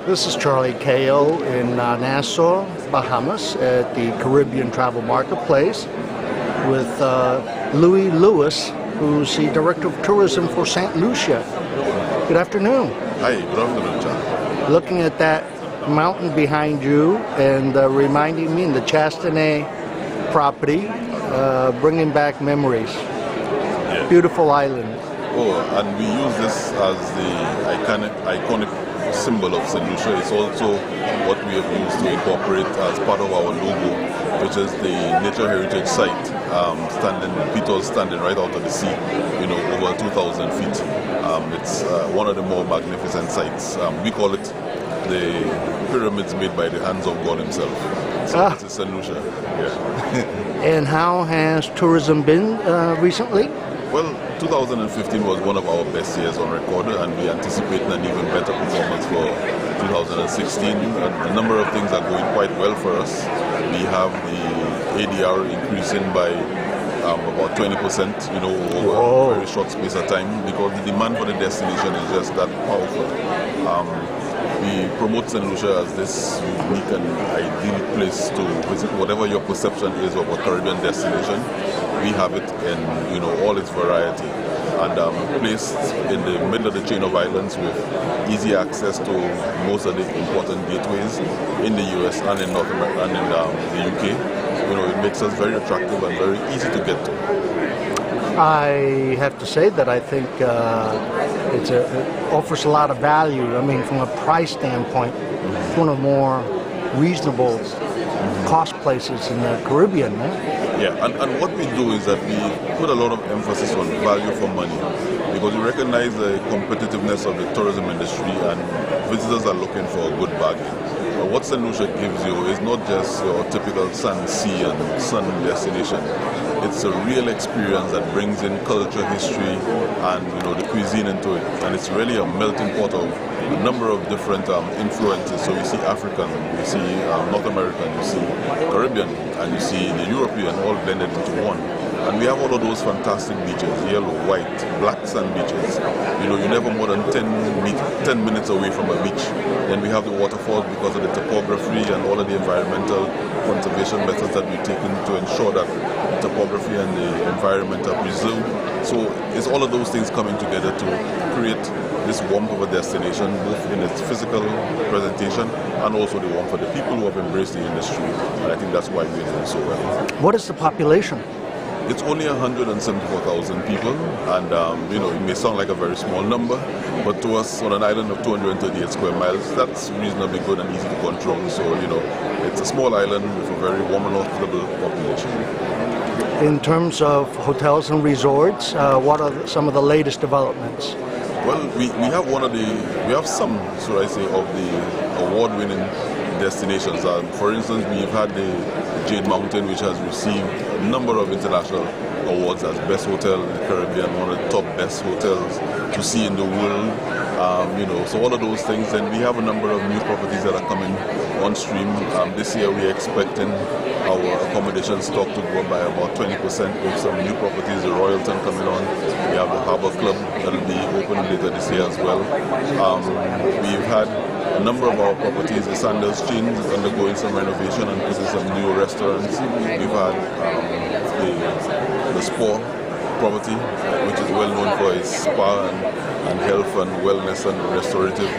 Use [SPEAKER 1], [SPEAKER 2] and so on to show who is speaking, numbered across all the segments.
[SPEAKER 1] This is Charlie Kao in Nassau, Bahamas, at the Caribbean Travel Marketplace with Louis Lewis, who's the Director of Tourism for St. Lucia. Good afternoon.
[SPEAKER 2] Hi, good afternoon, John.
[SPEAKER 1] Looking at that mountain behind you and reminding me of the Chastenay property, bringing back memories.
[SPEAKER 2] Yeah.
[SPEAKER 1] Beautiful island.
[SPEAKER 2] Oh, and we use this as the iconic symbol of St. Lucia. It's also what we have used to incorporate as part of our logo, which is the nature heritage site, Peter's standing right out of the sea, over 2,000 feet. It's one of the more magnificent sites. We call it the pyramids made by the hands of God himself. So this is St. Lucia. Yeah.
[SPEAKER 1] And how has tourism been recently?
[SPEAKER 2] Well, 2015 was one of our best years on record, and we anticipate an even better performance for 2016. A number of things are going quite well for us. We have the ADR increasing by about 20%, over a very short space of time, because the demand for the destination is just that powerful. We promote St. Lucia as this unique and ideal place to visit. Whatever your perception is of a Caribbean destination, we have it in all its variety, and placed in the middle of the chain of islands with easy access to most of the important gateways in the US and in North America and in the UK. It makes us very attractive and very easy to get to.
[SPEAKER 1] I have to say that I think it offers a lot of value. I mean, from a price standpoint, it's one of the more reasonable cost places in the Caribbean.
[SPEAKER 2] Yeah, and what we do is that we put a lot of emphasis on value for money, because we recognize the competitiveness of the tourism industry, and visitors are looking for a good bargain. What St. Lucia gives you is not just your typical sun, sea, and sun destination. It's a real experience that brings in culture, history, and the cuisine into it. And it's really a melting pot of a number of different influences. So you see African, you see North American, you see Caribbean, and you see the European, all blended into one. And we have all of those fantastic beaches, yellow, white, black sand beaches. You're never more than 10 minutes away from a beach. Then we have the waterfalls because of the topography and all of the environmental conservation methods that we've taken to ensure that the topography and the environment are preserved. So it's all of those things coming together to create this warmth of a destination, both in its physical presentation and also the warmth for the people who have embraced the industry. And I think that's why we're doing so well.
[SPEAKER 1] What is the population?
[SPEAKER 2] It's only 174,000 people, and it may sound like a very small number, but to us, on an island of 238 square miles, that's reasonably good and easy to control. So, it's a small island with a very warm and hospitable population.
[SPEAKER 1] In terms of hotels and resorts, what are some of the latest developments?
[SPEAKER 2] Well, we have some, should I say, of the award-winning destinations. For instance, we've had the Jade Mountain, which has received a number of international awards as best hotel in the Caribbean, one of the top best hotels to see in the world. So all of those things. And we have a number of new properties that are coming on stream. This year we're expecting our accommodation stock to go up by about 20% with some new properties, the Royalton coming on. We have the Harbour Club that will be open later this year as well. We've had a number of our properties, the Sandals Chain is undergoing some renovation and putting some new restaurants. We've had the Spa property, which is well known for its spa and health and wellness and restorative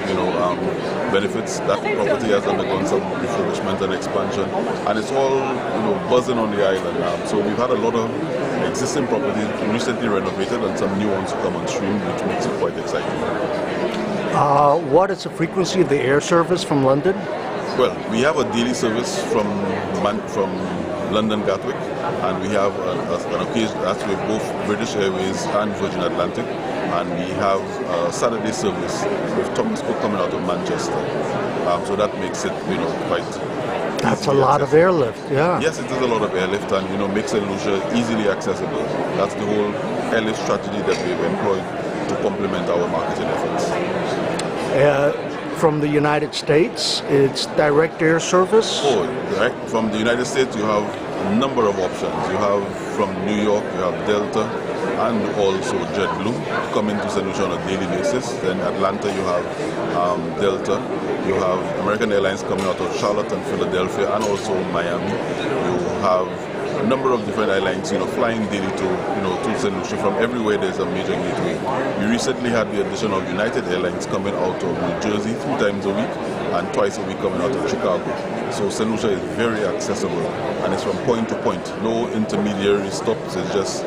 [SPEAKER 2] benefits. That property has undergone some refurbishment and expansion, and it's all buzzing on the island now. So we've had a lot of existing properties recently renovated and some new ones to come on stream, which makes it quite exciting.
[SPEAKER 1] What is the frequency of the air service from London?
[SPEAKER 2] Well, we have a daily service from London Gatwick, and we have an occasion that's with both British Airways and Virgin Atlantic, and we have a Saturday service with Thomas Cook coming out of Manchester. So that makes it quite.
[SPEAKER 1] That's a lot of airlift, yeah.
[SPEAKER 2] Yes, it is a lot of airlift, and makes St. Lucia easily accessible. That's the whole airlift strategy that we've employed to complement our marketing efforts.
[SPEAKER 1] From the United States, it's direct air service?
[SPEAKER 2] Oh, direct. From the United States, you have a number of options. You have from New York, you have Delta, and also JetBlue come into St. Lucia on a daily basis. Then Atlanta you have Delta, you have American Airlines coming out of Charlotte and Philadelphia, and also Miami. You have a number of different airlines, flying daily to St. Lucia. From everywhere there's a major gateway. We recently had the addition of United Airlines coming out of New Jersey 3 times a week and twice a week coming out of Chicago. So St. Lucia is very accessible, and it's from point to point. No intermediary stops. It's just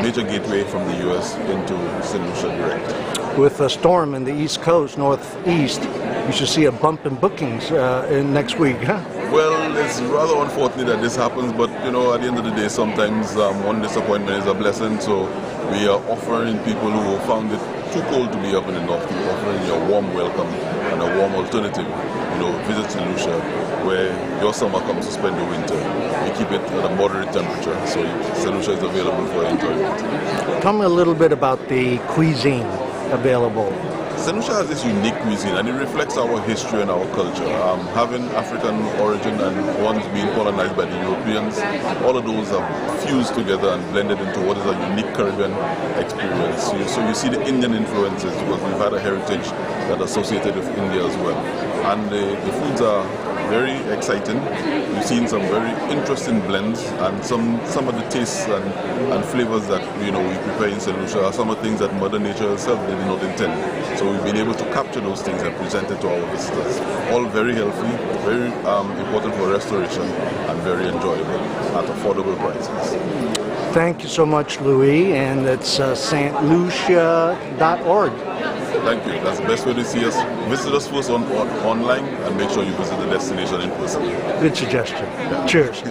[SPEAKER 2] major gateway from the US into St. Lucia direct.
[SPEAKER 1] With a storm in the East Coast, Northeast, you should see a bump in bookings in next week, huh?
[SPEAKER 2] Well, it's rather unfortunate that this happens, but at the end of the day, sometimes one disappointment is a blessing. So we are offering people who found it too cold to be up in the north, we're offering you a warm welcome and a warm alternative. Visit St. Lucia, where your summer comes to spend the winter. We keep it at a moderate temperature, so St. Lucia is available for enjoyment.
[SPEAKER 1] Tell me a little bit about the cuisine available.
[SPEAKER 2] St. Lucia has this unique cuisine, and it reflects our history and our culture. Having African origin and ones being colonized by the Europeans, all of those are fused together and blended into what is a unique Caribbean experience. So you see the Indian influences, because we've had a heritage that associated with India as well. And the foods are very exciting. We've seen some very interesting blends, and some of the tastes and flavors that we prepare in St. Lucia are some of the things that Mother Nature herself did not intend. So we've been able to capture those things and present it to our visitors. All very healthy, very important for restoration, and very enjoyable at affordable prices.
[SPEAKER 1] Thank you so much, Louis, and it's stlucia.org.
[SPEAKER 2] Thank you. That's the best way to see us. Visit us first online, and make sure you visit the destination in person.
[SPEAKER 1] Good suggestion. Cheers.